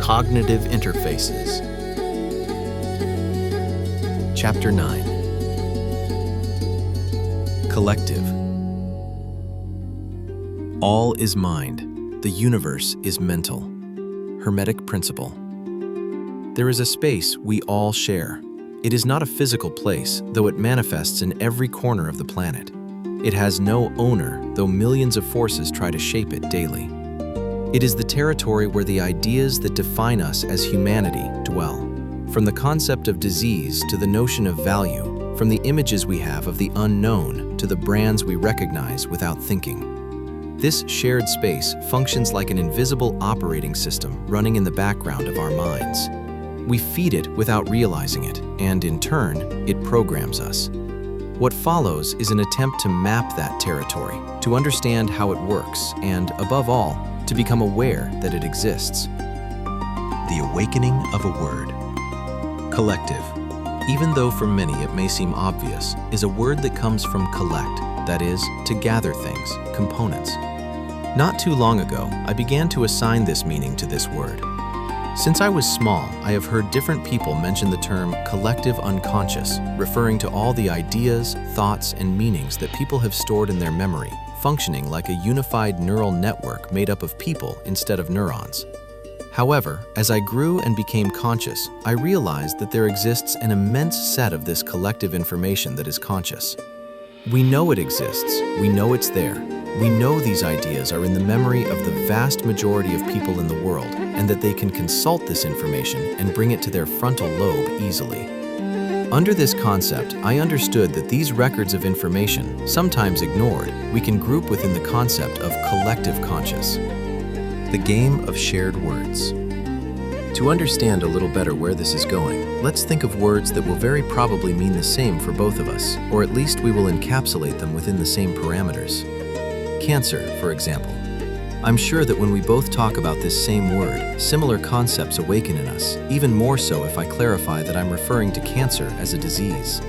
Cognitive Interfaces. Chapter 9. Collective. All is mind. The universe is mental. Hermetic principle. There is a space we all share. It is not a physical place, though it manifests in every corner of the planet. It has no owner, though millions of forces try to shape it daily. It is the territory where the ideas that define us as humanity dwell. From the concept of disease to the notion of value, from the images we have of the unknown to the brands we recognize without thinking. This shared space functions like an invisible operating system running in the background of our minds. We feed it without realizing it, and in turn, it programs us. What follows is an attempt to map that territory, to understand how it works, and, above all, to become aware that it exists. The awakening of a word. Collective, even though for many it may seem obvious, is a word that comes from collect, that is, to gather things, components. Not too long ago, I began to assign this meaning to this word. Since I was small, I have heard different people mention the term collective unconscious, referring to all the ideas, thoughts, and meanings that people have stored in their memory, functioning like a unified neural network made up of people instead of neurons. However, as I grew and became conscious, I realized that there exists an immense set of this collective information that is conscious. We know it exists, we know it's there. We know these ideas are in the memory of the vast majority of people in the world, and that they can consult this information and bring it to their frontal lobe easily. Under this concept, I understood that these records of information, sometimes ignored, we can group within the concept of collective conscious. The game of shared words. To understand a little better where this is going, let's think of words that will very probably mean the same for both of us, or at least we will encapsulate them within the same parameters. Cancer, for example. I'm sure that when we both talk about this same word, similar concepts awaken in us, even more so if I clarify that I'm referring to cancer as a disease.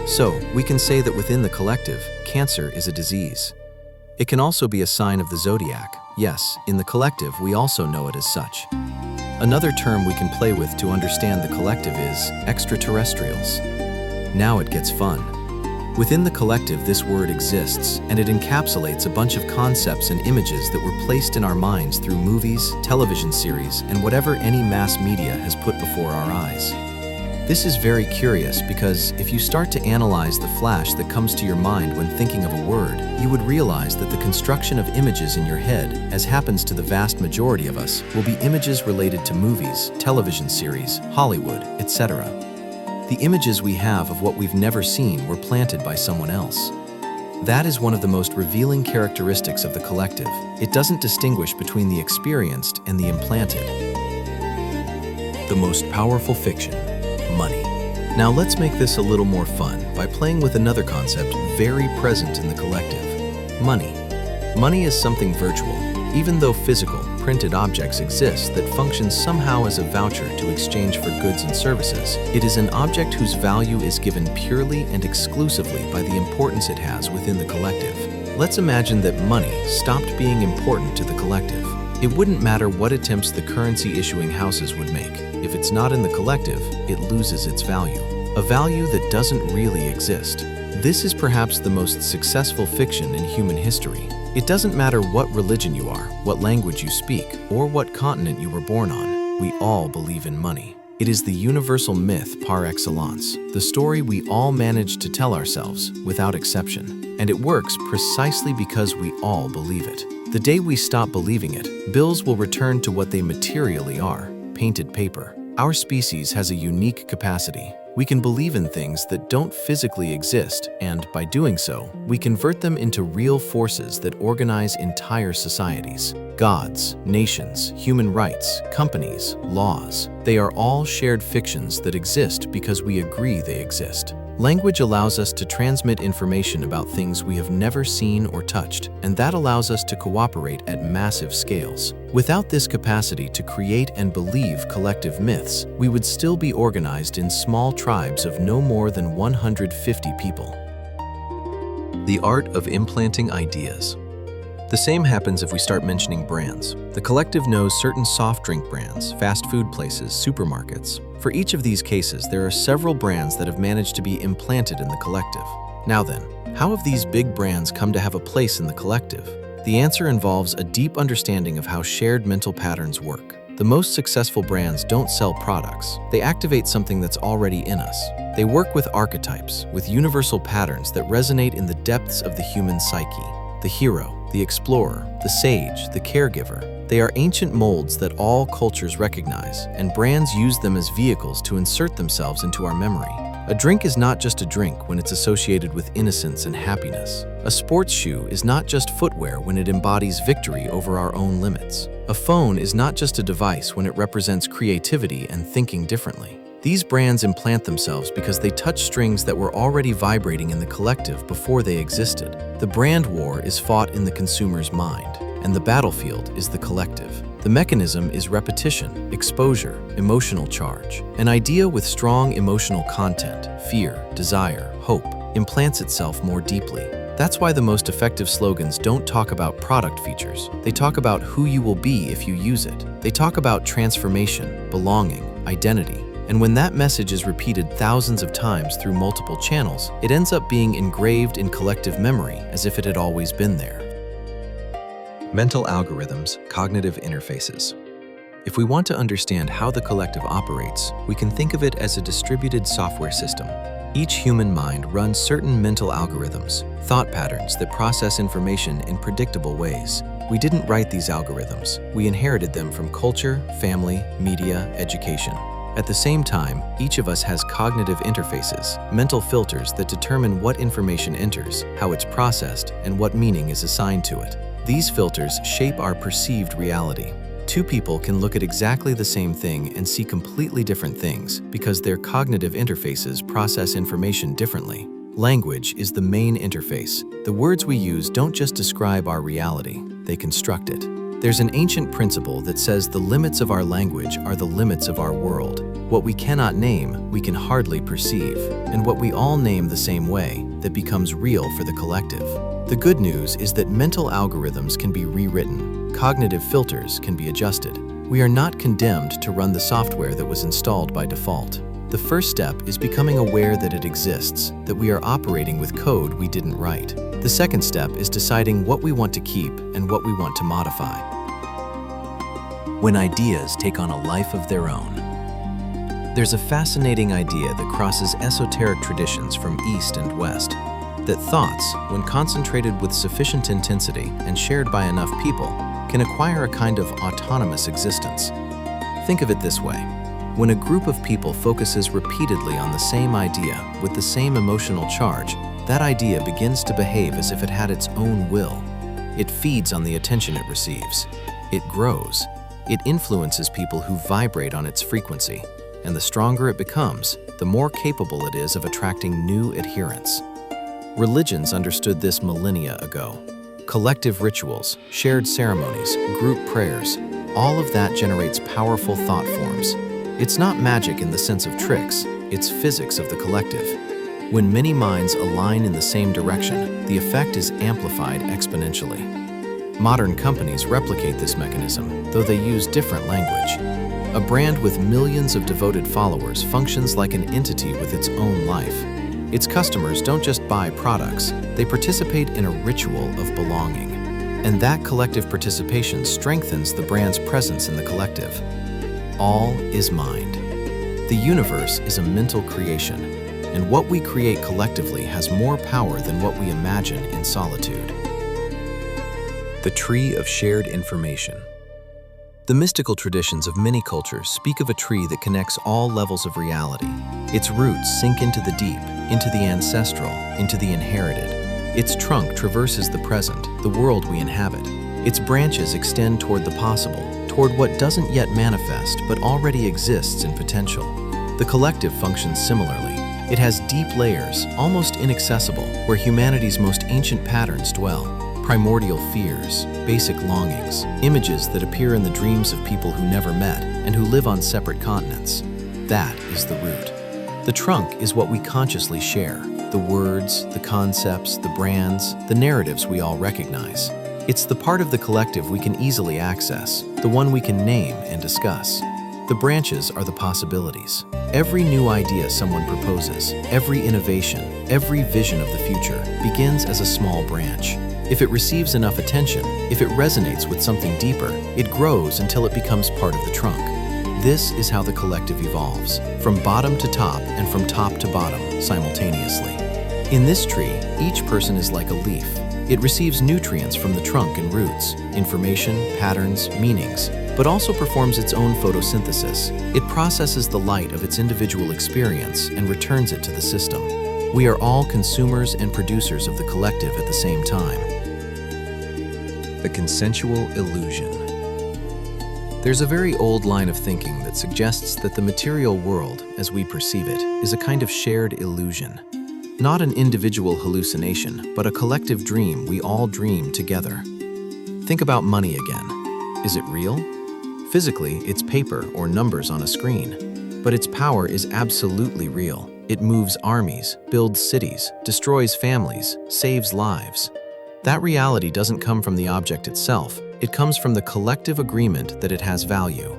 So, we can say that within the collective, cancer is a disease. It can also be a sign of the zodiac. Yes, in the collective, we also know it as such. Another term we can play with to understand the collective is extraterrestrials. Now it gets fun. Within the collective, this word exists, and it encapsulates a bunch of concepts and images that were placed in our minds through movies, television series, and whatever any mass media has put before our eyes. This is very curious because if you start to analyze the flash that comes to your mind when thinking of a word, you would realize that the construction of images in your head, as happens to the vast majority of us, will be images related to movies, television series, Hollywood, etc. The images we have of what we've never seen were planted by someone else. That is one of the most revealing characteristics of the collective. It doesn't distinguish between the experienced and the implanted. The most powerful fiction, money. Now let's make this a little more fun by playing with another concept very present in the collective, money. Money is something virtual, even though physical, printed objects exist that function somehow as a voucher to exchange for goods and services. It is an object whose value is given purely and exclusively by the importance it has within the collective. Let's imagine that money stopped being important to the collective. It wouldn't matter what attempts the currency issuing houses would make. If it's not in the collective, it loses its value. A value that doesn't really exist. This is perhaps the most successful fiction in human history. It doesn't matter what religion you are, what language you speak, or what continent you were born on. We all believe in money. It is the universal myth par excellence, the story we all manage to tell ourselves, without exception. And it works precisely because we all believe it. The day we stop believing it, bills will return to what they materially are, painted paper. Our species has a unique capacity. We can believe in things that don't physically exist, and by doing so, we convert them into real forces that organize entire societies. Gods, nations, human rights, companies, laws. They are all shared fictions that exist because we agree they exist. Language allows us to transmit information about things we have never seen or touched, and that allows us to cooperate at massive scales. Without this capacity to create and believe collective myths, we would still be organized in small tribes of no more than 150 people. The art of implanting ideas. The same happens if we start mentioning brands. The collective knows certain soft drink brands, fast food places, supermarkets. For each of these cases, there are several brands that have managed to be implanted in the collective. Now then, how have these big brands come to have a place in the collective? The answer involves a deep understanding of how shared mental patterns work. The most successful brands don't sell products. They activate something that's already in us. They work with archetypes, with universal patterns that resonate in the depths of the human psyche. The hero, the explorer, the sage, the caregiver. They are ancient molds that all cultures recognize, and brands use them as vehicles to insert themselves into our memory. A drink is not just a drink when it's associated with innocence and happiness. A sports shoe is not just footwear when it embodies victory over our own limits. A phone is not just a device when it represents creativity and thinking differently. These brands implant themselves because they touch strings that were already vibrating in the collective before they existed. The brand war is fought in the consumer's mind, and the battlefield is the collective. The mechanism is repetition, exposure, emotional charge. An idea with strong emotional content, fear, desire, hope, implants itself more deeply. That's why the most effective slogans don't talk about product features. They talk about who you will be if you use it. They talk about transformation, belonging, identity. And when that message is repeated thousands of times through multiple channels, it ends up being engraved in collective memory as if it had always been there. Mental algorithms, cognitive interfaces. If we want to understand how the collective operates, we can think of it as a distributed software system. Each human mind runs certain mental algorithms, thought patterns that process information in predictable ways. We didn't write these algorithms. We inherited them from culture, family, media, education. At the same time, each of us has cognitive interfaces, mental filters that determine what information enters, how it's processed, and what meaning is assigned to it. These filters shape our perceived reality. Two people can look at exactly the same thing and see completely different things because their cognitive interfaces process information differently. Language is the main interface. The words we use don't just describe our reality, they construct it. There's an ancient principle that says the limits of our language are the limits of our world. What we cannot name, we can hardly perceive. And what we all name the same way, that becomes real for the collective. The good news is that mental algorithms can be rewritten. Cognitive filters can be adjusted. We are not condemned to run the software that was installed by default. The first step is becoming aware that it exists, that we are operating with code we didn't write. The second step is deciding what we want to keep and what we want to modify. When ideas take on a life of their own. There's a fascinating idea that crosses esoteric traditions from East and West, that thoughts, when concentrated with sufficient intensity and shared by enough people, can acquire a kind of autonomous existence. Think of it this way. When a group of people focuses repeatedly on the same idea with the same emotional charge, that idea begins to behave as if it had its own will. It feeds on the attention it receives. It grows. It influences people who vibrate on its frequency. And the stronger it becomes, the more capable it is of attracting new adherents. Religions understood this millennia ago. Collective rituals, shared ceremonies, group prayers, all of that generates powerful thought forms. It's not magic in the sense of tricks, it's physics of the collective. When many minds align in the same direction, the effect is amplified exponentially. Modern companies replicate this mechanism, though they use different language. A brand with millions of devoted followers functions like an entity with its own life. Its customers don't just buy products, they participate in a ritual of belonging. And that collective participation strengthens the brand's presence in the collective. All is mind. The universe is a mental creation, and what we create collectively has more power than what we imagine in solitude. The tree of shared information. The mystical traditions of many cultures speak of a tree that connects all levels of reality. Its roots sink into the deep, into the ancestral, into the inherited. Its trunk traverses the present, the world we inhabit. Its branches extend toward the possible, toward what doesn't yet manifest but already exists in potential. The collective functions similarly. It has deep layers, almost inaccessible, where humanity's most ancient patterns dwell. Primordial fears, basic longings, images that appear in the dreams of people who never met and who live on separate continents. That is the root. The trunk is what we consciously share, the words, the concepts, the brands, the narratives we all recognize. It's the part of the collective we can easily access, the one we can name and discuss. The branches are the possibilities. Every new idea someone proposes, every innovation, every vision of the future begins as a small branch. If it receives enough attention, if it resonates with something deeper, it grows until it becomes part of the trunk. This is how the collective evolves, from bottom to top and from top to bottom simultaneously. In this tree, each person is like a leaf. It receives nutrients from the trunk and roots, information, patterns, meanings, but also performs its own photosynthesis. It processes the light of its individual experience and returns it to the system. We are all consumers and producers of the collective at the same time. The consensual illusion. There's a very old line of thinking that suggests that the material world, as we perceive it, is a kind of shared illusion. Not an individual hallucination, but a collective dream we all dream together. Think about money again. Is it real? Physically, it's paper or numbers on a screen. But its power is absolutely real. It moves armies, builds cities, destroys families, saves lives. That reality doesn't come from the object itself. It comes from the collective agreement that it has value.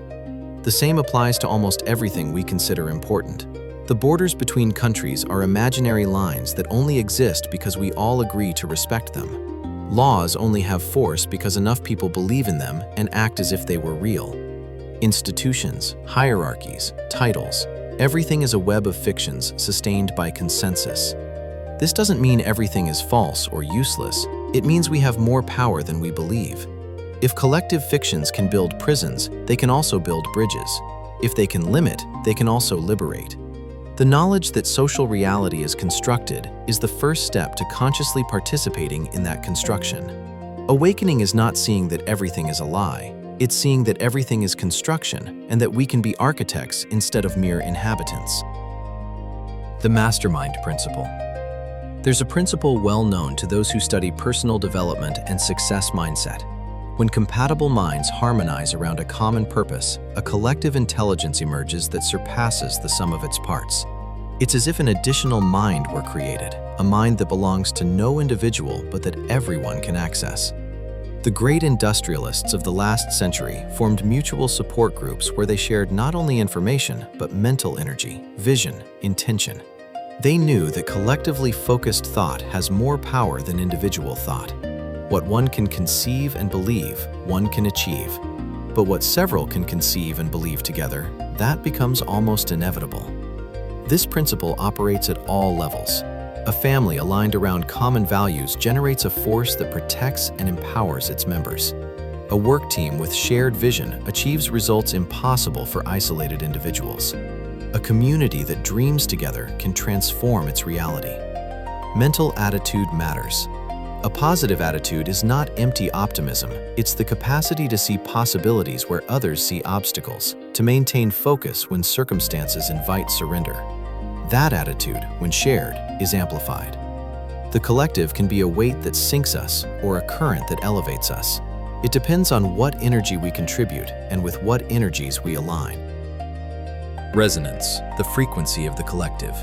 The same applies to almost everything we consider important. The borders between countries are imaginary lines that only exist because we all agree to respect them. Laws only have force because enough people believe in them and act as if they were real. Institutions, hierarchies, titles, everything is a web of fictions sustained by consensus. This doesn't mean everything is false or useless. It means we have more power than we believe. If collective fictions can build prisons, they can also build bridges. If they can limit, they can also liberate. The knowledge that social reality is constructed is the first step to consciously participating in that construction. Awakening is not seeing that everything is a lie. It's seeing that everything is construction and that we can be architects instead of mere inhabitants. The mastermind principle. There's a principle well known to those who study personal development and success mindset. When compatible minds harmonize around a common purpose, a collective intelligence emerges that surpasses the sum of its parts. It's as if an additional mind were created, a mind that belongs to no individual but that everyone can access. The great industrialists of the last century formed mutual support groups where they shared not only information but mental energy, vision, intention. They knew that collectively focused thought has more power than individual thought. What one can conceive and believe, one can achieve. But what several can conceive and believe together, that becomes almost inevitable. This principle operates at all levels. A family aligned around common values generates a force that protects and empowers its members. A work team with shared vision achieves results impossible for isolated individuals. A community that dreams together can transform its reality. Mental attitude matters. A positive attitude is not empty optimism, it's the capacity to see possibilities where others see obstacles, to maintain focus when circumstances invite surrender. That attitude, when shared, is amplified. The collective can be a weight that sinks us or a current that elevates us. It depends on what energy we contribute and with what energies we align. Resonance, the frequency of the collective.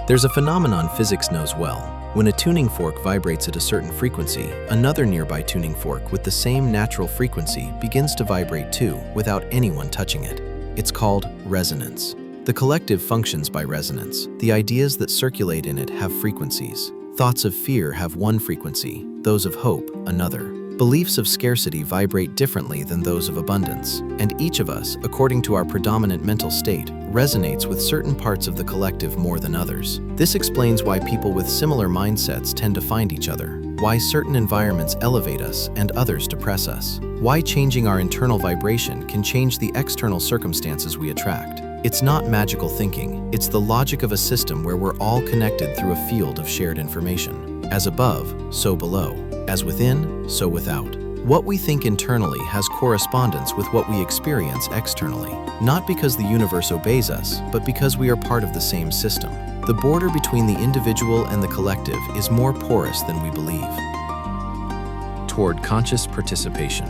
There's a phenomenon physics knows well. When a tuning fork vibrates at a certain frequency, another nearby tuning fork with the same natural frequency begins to vibrate too, without anyone touching it. It's called resonance. The collective functions by resonance. The ideas that circulate in it have frequencies. Thoughts of fear have one frequency, those of hope another. Beliefs of scarcity vibrate differently than those of abundance, and each of us, according to our predominant mental state, resonates with certain parts of the collective more than others. This explains why people with similar mindsets tend to find each other, why certain environments elevate us and others depress us, why changing our internal vibration can change the external circumstances we attract. It's not magical thinking, it's the logic of a system where we're all connected through a field of shared information. As above, so below. As within, so without. What we think internally has correspondence with what we experience externally, not because the universe obeys us, but because we are part of the same system. The border between the individual and the collective is more porous than we believe. Toward conscious participation.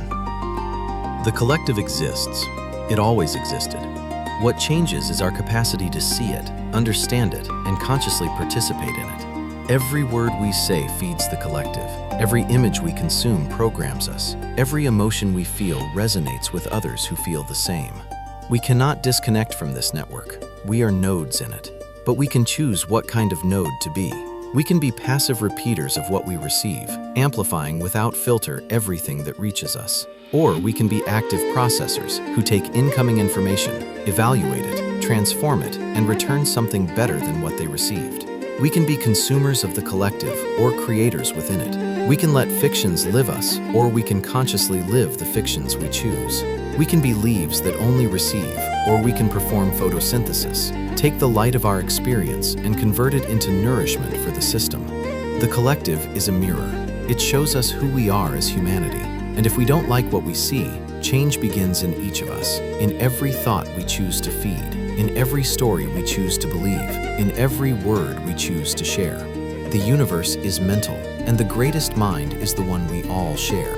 The collective exists. It always existed. What changes is our capacity to see it, understand it, and consciously participate in it. Every word we say feeds the collective. Every image we consume programs us. Every emotion we feel resonates with others who feel the same. We cannot disconnect from this network. We are nodes in it. But we can choose what kind of node to be. We can be passive repeaters of what we receive, amplifying without filter everything that reaches us. Or we can be active processors who take incoming information, evaluate it, transform it, and return something better than what they received. We can be consumers of the collective or creators within it. We can let fictions live us, or we can consciously live the fictions we choose. We can be leaves that only receive, or we can perform photosynthesis, take the light of our experience and convert it into nourishment for the system. The collective is a mirror. It shows us who we are as humanity. And if we don't like what we see, change begins in each of us, in every thought we choose to feed, in every story we choose to believe, in every word we choose to share. The universe is mental, and the greatest mind is the one we all share.